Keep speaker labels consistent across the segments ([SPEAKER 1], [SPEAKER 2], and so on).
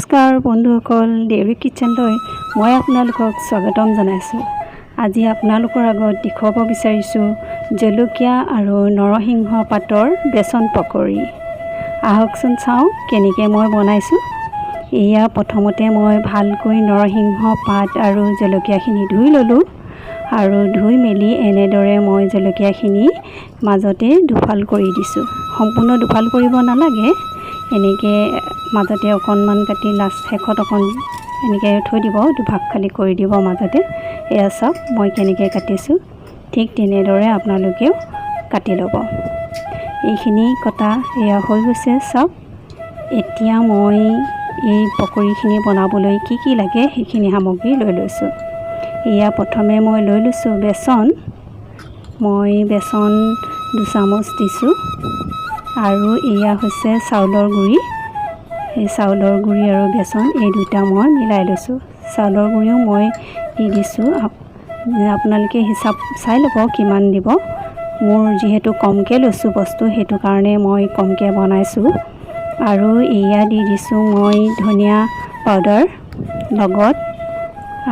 [SPEAKER 1] নমস্কাৰ বন্ধুসকল, দেউৰী কিচেনলৈ মই আপোনালোকক স্বাগতম জনাইছোঁ। আজি আপোনালোকৰ আগত দেখুৱাব বিচাৰিছোঁ জলকীয়া আৰু নৰসিংহ পাতৰ বেচন পকৰি। আহকচোন চাওঁ কেনেকৈ মই বনাইছোঁ। এয়া প্ৰথমতে মই ভালকৈ নৰসিংহ পাত আৰু জলকীয়াখিনি ধুই ল'লোঁ আৰু ধুই মেলি এনেদৰে মই জলকীয়াখিনি মাজতে দুফাল কৰি দিছোঁ। সম্পূৰ্ণ দুফাল কৰিব নালাগে, এনেকৈ মাজতে অকণমান কাটি লাষ্ট শেষত এনেকৈ থৈ দিব, দুভাগ খালি কৰি দিব মাজতে। এয়া চাওক মই কেনেকৈ কাটিছোঁ, ঠিক তেনেদৰে আপোনালোকেও কাটি ল'ব। এইখিনি কটা এয়া হৈ গৈছে চাওক। এতিয়া মই এই পকৰিখিনি বনাবলৈ কি কি লাগে সেইখিনি সামগ্ৰী লৈ লৈছোঁ। এয়া প্ৰথমে মই লৈ লৈছোঁ বেচন। মই বেচন 2 চামুচ দিছোঁ আৰু এয়া হৈছে চাউলৰ গুড়ি। এই চাউলৰ গুড়ি আৰু বেচন এই দুটা মই মিলাই লৈছোঁ। চাউলৰ গুড়িও মই দি দিছোঁ, আপোনালোকে হিচাপ চাই ল'ব কিমান দিব। মোৰ যিহেতু কমকৈ লৈছোঁ বস্তু, সেইটো কাৰণে মই কমকৈ বনাইছোঁ। আৰু এয়া দি দিছোঁ মই ধনিয়া পাউডাৰ লগত,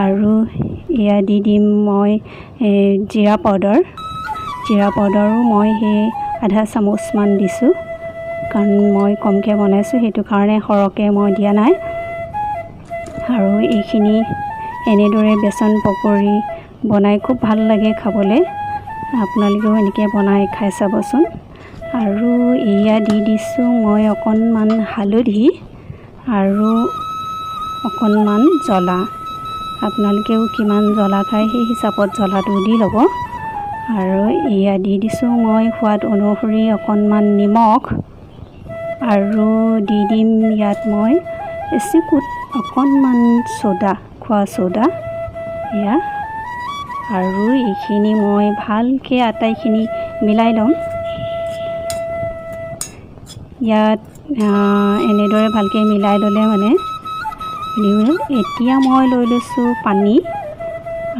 [SPEAKER 1] আৰু এয়া দি দিম মই জিৰা পাউডাৰ। জিৰা পাউডাৰো মই সেই আধা চামুচমান দিছোঁ, কাৰণ মই কমকৈ বনাইছোঁ, সেইটো কাৰণে সৰহকৈ মই দিয়া নাই। আৰু এইখিনি এনেদৰে বেচন পকৰি বনাই খুব ভাল লাগে খাবলৈ। আপোনালোকেও এনেকৈ বনাই খাই চাবচোন। আৰু এয়া দি দিছোঁ মই অকণমান হালধি আৰু অকণমান জ্বলা। আপোনালোকেও কিমান জ্বলা খায় সেই হিচাপত জ্বলাটো দি ল'ব। আৰু এয়া দি দিছোঁ মই সোৱাদ অনুসৰি অকণমান নিমখ, আৰু দি দিম ইয়াত মই এচিকুট অকণমান চ'দা, খোৱা চ'দা এয়া। আৰু এইখিনি মই ভালকৈ আটাইখিনি মিলাই ল'ম। ইয়াত এনেদৰে ভালকৈ মিলাই ল'লে মানে এতিয়া মই লৈ লৈছোঁ পানী,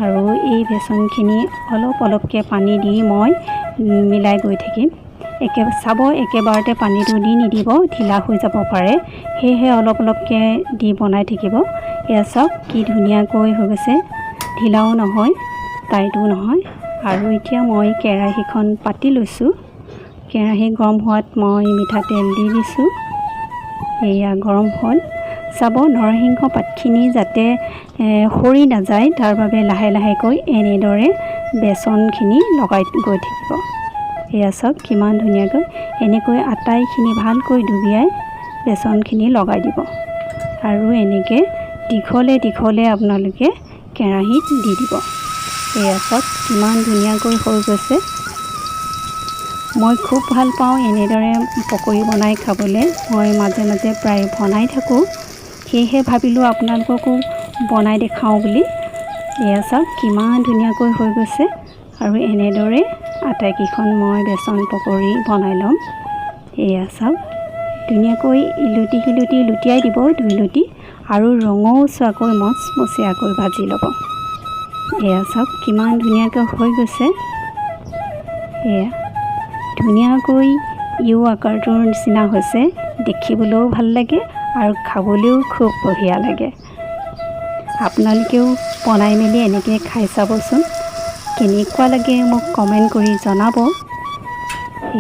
[SPEAKER 1] আৰু এই বেচনখিনি অলপ অলপকৈ পানী দি মই মিলাই গৈ থাকিম। চাব একেবাৰতে পানীটো দি নিদিব, ঢিলা হৈ যাব পাৰে, সেয়েহে অলপ অলপকৈ দি বনাই থাকিব। এয়া চাওক কি ধুনীয়াকৈ হৈ গৈছে, ঢিলাও নহয় টাইটো নহয়। আৰু এতিয়া মই কেৰাহীখন পাতি লৈছোঁ। কেৰাহী গৰম হোৱাত মই মিঠাতেল দি দিছোঁ। এয়া গৰম হ'ল। চাব নৰসিংহ পাতখিনি যাতে সৰি নাযায়, তাৰ বাবে লাহে লাহেকৈ এনেদৰে বেচনখিনি লগাই গৈ থাকিব। এয়া চাওক কিমান ধুনীয়াকৈ এনেকৈ আটাইখিনি ভালকৈ ডুবিয়াই বেচনখিনি লগাই দিব। আৰু এনেকৈ দীঘলে দীঘলে আপোনালোকে কেৰাহীত দি দিব। এয়া চাওক কিমান ধুনীয়াকৈ হৈ গৈছে। মই খুব ভাল পাওঁ এনেদৰে পকৰি বনাই খাবলৈ। মই মাজে মাজে প্ৰায় বনাই থাকোঁ, সেয়েহে ভাবিলোঁ আপোনালোককো বনাই দেখাওঁ বুলি। এয়া চাওক কিমান ধুনীয়াকৈ হৈ গৈছে। আৰু এনেদৰে আটাইকেইখন মই বেচন পকৰি বনাই ল'ম। এয়া চাওক ধুনীয়াকৈ ইলুটি সিলুটি লুটিয়াই দিব 2 লুটি, আৰু ৰঙচুৱাকৈ মচমচীয়াকৈ ভাজি ল'ব। এয়া চাওক কিমান ধুনীয়াকৈ হৈ গৈছে। এয়া ধুনীয়াকৈ ইউ আকাৰটোৰ নিচিনা হৈছে, দেখিবলৈও ভাল লাগে আৰু খাবলৈও খুব বঢ়িয়া লাগে। আপোনালোকেও বনাই মেলি এনেকৈ খাই চাবচোন, কেনেকুৱা লাগে মোক কমেণ্ট কৰি জনাব।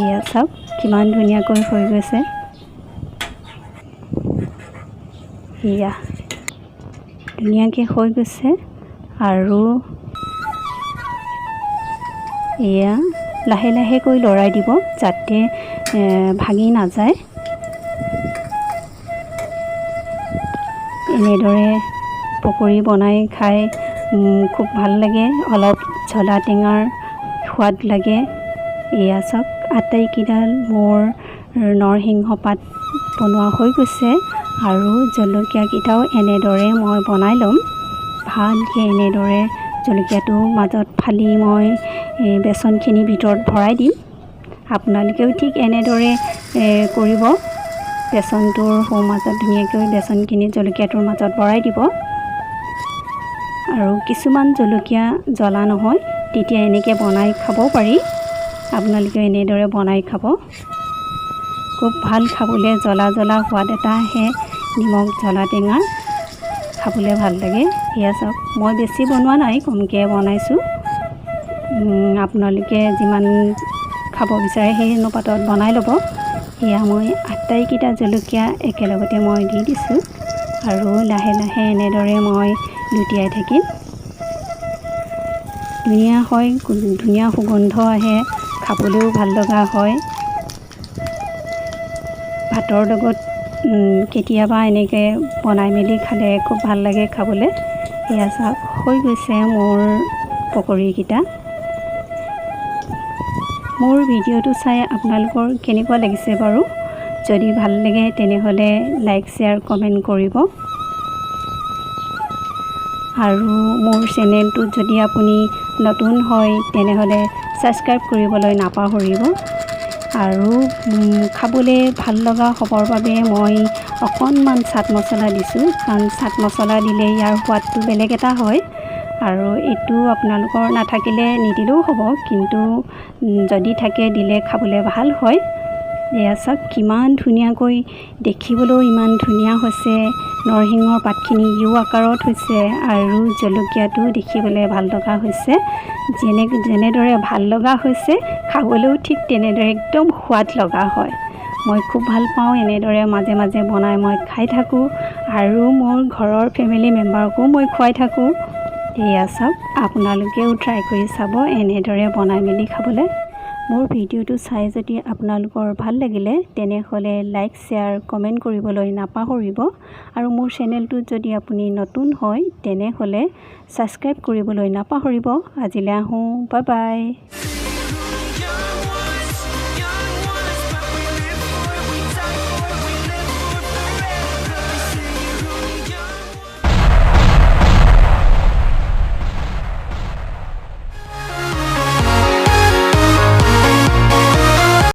[SPEAKER 1] এয়া চাওক কিমান ধুনীয়াকৈ হৈ গৈছে। এয়া ধুনীয়াকৈ হৈ গৈছে। আৰু এয়া লাহে লাহেকৈ লৰাই দিব যাতে ভাঙি নাযায়। এনেদৰে পকৰি বনাই খাই খুব ভাল লাগে, অলপ জ্বলা টেঙাৰ সোৱাদ লাগে। এয়া চাওক আটাইকেইডাল মোৰ নৰসিংহ পাত বনোৱা হৈ গৈছে, আৰু জলকীয়াকেইটাও এনেদৰে মই বনাই ল'ম। ভালকৈ এনেদৰে জলকীয়াটো মাজত ফালি মই বেচনখিনি ভিতৰত ভৰাই দিম। আপোনালোকেও ঠিক এনেদৰে কৰিব। বেচনটোৰ মাজত ধুনীয়াকৈ বেচনখিনি জলকীয়াটোৰ মাজত ভৰাই দিব। আৰু কিছুমান জলকীয়া জ্বলা নহয়, তেতিয়া এনেকৈ বনাই খাব পাৰি। আপোনালোকে এনেদৰে বনাই খাব, খুব ভাল খাবলৈ, জ্বলা জ্বলা সোৱাদ এটা আহে। নিমখ জ্বলা টেঙা খাবলৈ ভাল লাগে। এয়া চাওক, মই বেছি বনোৱা নাই, কমকৈ বনাইছোঁ। আপোনালোকে যিমান খাব বিচাৰে সেই অনুপাতত বনাই ল'ব। এয়া মই আটাইকেইটা জলকীয়া একেলগতে মই দি দিছোঁ আৰু লাহে লাহে এনেদৰে মই লুটিয়াই থাকিম। ধুনীয়া হয়, ধুনীয়া সুগন্ধ আহে, খাবলৈও ভাল লগা হয়। ভাতৰ লগত কেতিয়াবা এনেকৈ বনাই মেলি খালে খুব ভাল লাগে খাবলৈ। এয়া চাওক, হৈ গৈছে মোৰ পকৰীকেইটা। মোৰ ভিডিঅ'টো চাই আপোনালোকৰ কেনেকুৱা লাগিছে বাৰু? যদি ভাল লাগে তেনেহ'লে লাইক শ্বেয়াৰ কমেণ্ট কৰিব। আৰু মোৰ চেনেলটোত যদি আপুনি নতুন হয় তেনেহ'লে ছাবস্ক্ৰাইব কৰিবলৈ নাপাহৰিব। আৰু খাবলৈ ভাল লগা হ'বৰ বাবে মই অকণমান চাট মছলা দিছোঁ, কাৰণ চাট মছলা দিলে ইয়াৰ সোৱাদটো বেলেগ এটা হয়। আৰু এইটো আপোনালোকৰ নাথাকিলে নিদিলেও হ'ব, কিন্তু যদি থাকে দিলে খাবলৈ ভাল হয়। এয়া চাওক, কিমান ধুনীয়াকৈ, দেখিবলৈও ইমান ধুনীয়া হৈছে। নৰসিংহৰ পাতখিনি ইউ আকাৰত হৈছে আৰু জলকীয়াটো দেখিবলৈ ভাল লগা হৈছে। যেনেদৰে ভাল লগা হৈছে, খাবলৈও ঠিক তেনেদৰে একদম সোৱাদ লগা হয়। মই খুব ভাল পাওঁ এনেদৰে মাজে মাজে বনাই মই খাই থাকোঁ আৰু মোৰ ঘৰৰ ফেমিলি মেম্বাৰকো মই খুৱাই থাকোঁ। এয়া চাওক, আপোনালোকেও ট্ৰাই কৰি চাব এনেদৰে বনাই মেলি খাবলৈ। মোৰ ভিডিঅ'টো চাই যদি আপোনালোকৰ ভাল লাগিলে তেনেহ'লে লাইক শ্বেয়াৰ কমেণ্ট কৰিবলৈ নাপাহৰিব। আৰু মোৰ চেনেলটোত যদি আপুনি নতুন হয় তেনেহ'লে ছাবস্ক্ৰাইব কৰিবলৈ নাপাহৰিব। আজিলৈ আহোঁ, বাই বাই।